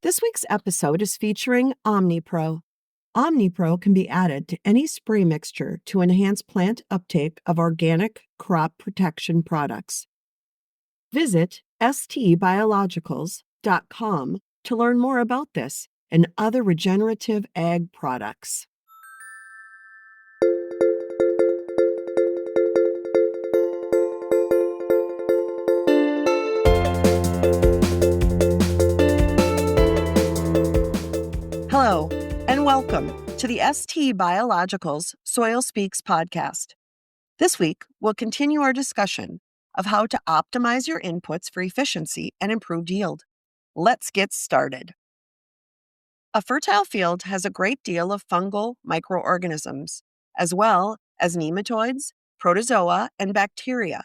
This week's episode is featuring OmniPro. OmniPro can be added to any spray mixture to enhance plant uptake of organic crop protection products. Visit stbiologicals.com to learn more about this and other regenerative ag products. Hello, and welcome to the ST Biologicals Soil Speaks podcast. This week, we'll continue our discussion of how to optimize your inputs for efficiency and improved yield. Let's get started. A fertile field has a great deal of fungal microorganisms, as well as nematodes, protozoa, and bacteria.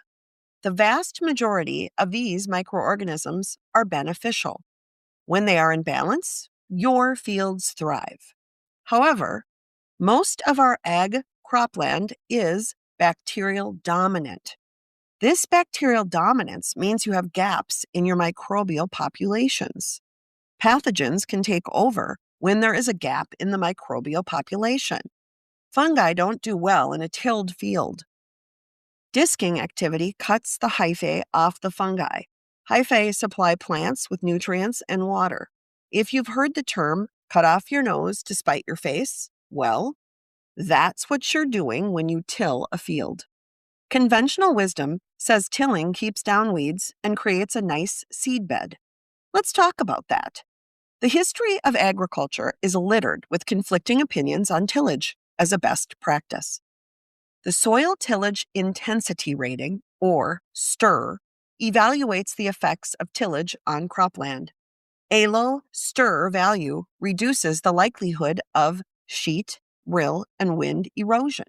The vast majority of these microorganisms are beneficial. When they are in balance, your fields thrive. However, most of our ag cropland is bacterial dominant. This bacterial dominance means you have gaps in your microbial populations. Pathogens can take over when there is a gap in the microbial population. Fungi don't do well in a tilled field. Disking activity cuts the hyphae off the fungi. Hyphae supply plants with nutrients and water. If you've heard the term, cut off your nose to spite your face, well, that's what you're doing when you till a field. Conventional wisdom says tilling keeps down weeds and creates a nice seed bed. Let's talk about that. The history of agriculture is littered with conflicting opinions on tillage as a best practice. The Soil Tillage Intensity Rating, or STIR, evaluates the effects of tillage on cropland. A low STIR value reduces the likelihood of sheet, rill, and wind erosion.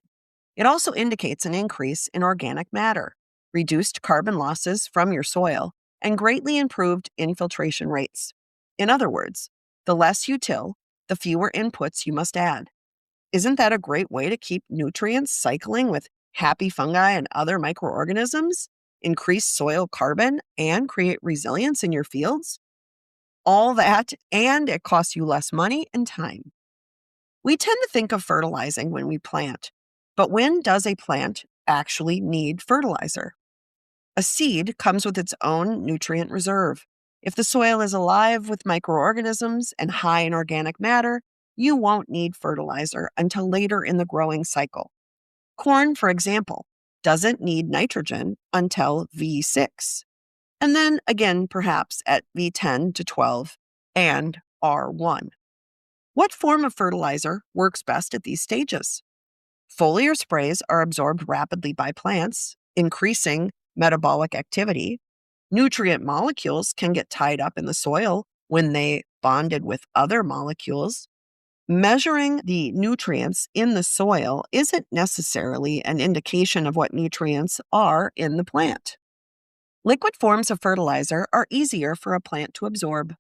It also indicates an increase in organic matter, reduced carbon losses from your soil, and greatly improved infiltration rates. In other words, the less you till, the fewer inputs you must add. Isn't that a great way to keep nutrients cycling with happy fungi and other microorganisms, increase soil carbon, and create resilience in your fields? All that, and it costs you less money and time. We tend to think of fertilizing when we plant, but when does a plant actually need fertilizer? A seed comes with its own nutrient reserve. If the soil is alive with microorganisms and high in organic matter, you won't need fertilizer until later in the growing cycle. Corn, for example, doesn't need nitrogen until V6. And then again, perhaps at V10 to 12 and R1. What form of fertilizer works best at these stages? Foliar sprays are absorbed rapidly by plants, increasing metabolic activity. Nutrient molecules can get tied up in the soil when they bonded with other molecules. Measuring the nutrients in the soil isn't necessarily an indication of what nutrients are in the plant. Liquid forms of fertilizer are easier for a plant to absorb.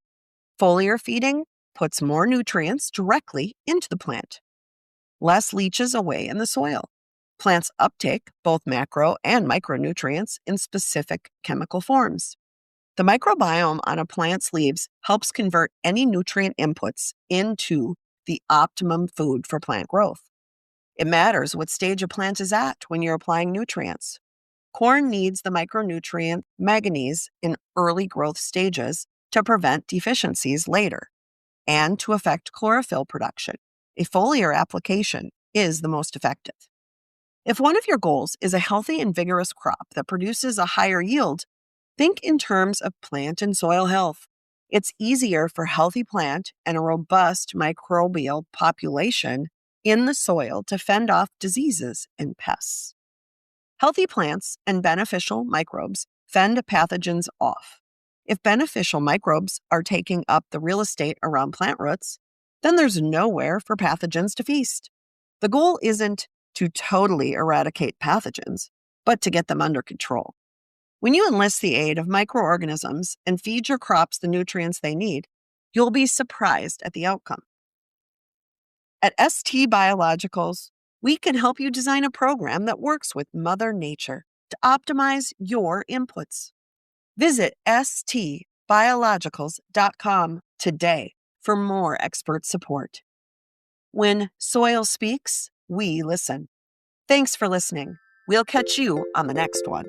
Foliar feeding puts more nutrients directly into the plant. Less leaches away in the soil. Plants uptake both macro and micronutrients in specific chemical forms. The microbiome on a plant's leaves helps convert any nutrient inputs into the optimum food for plant growth. It matters what stage a plant is at when you're applying nutrients. Corn needs the micronutrient manganese in early growth stages to prevent deficiencies later and to affect chlorophyll production. A foliar application is the most effective. If one of your goals is a healthy and vigorous crop that produces a higher yield, think in terms of plant and soil health. It's easier for a healthy plant and a robust microbial population in the soil to fend off diseases and pests. Healthy plants and beneficial microbes fend pathogens off. If beneficial microbes are taking up the real estate around plant roots, then there's nowhere for pathogens to feast. The goal isn't to totally eradicate pathogens, but to get them under control. When you enlist the aid of microorganisms and feed your crops the nutrients they need, you'll be surprised at the outcome. At ST Biologicals, we can help you design a program that works with Mother Nature to optimize your inputs. Visit stbiologicals.com today for more expert support. When soil speaks, we listen. Thanks for listening. We'll catch you on the next one.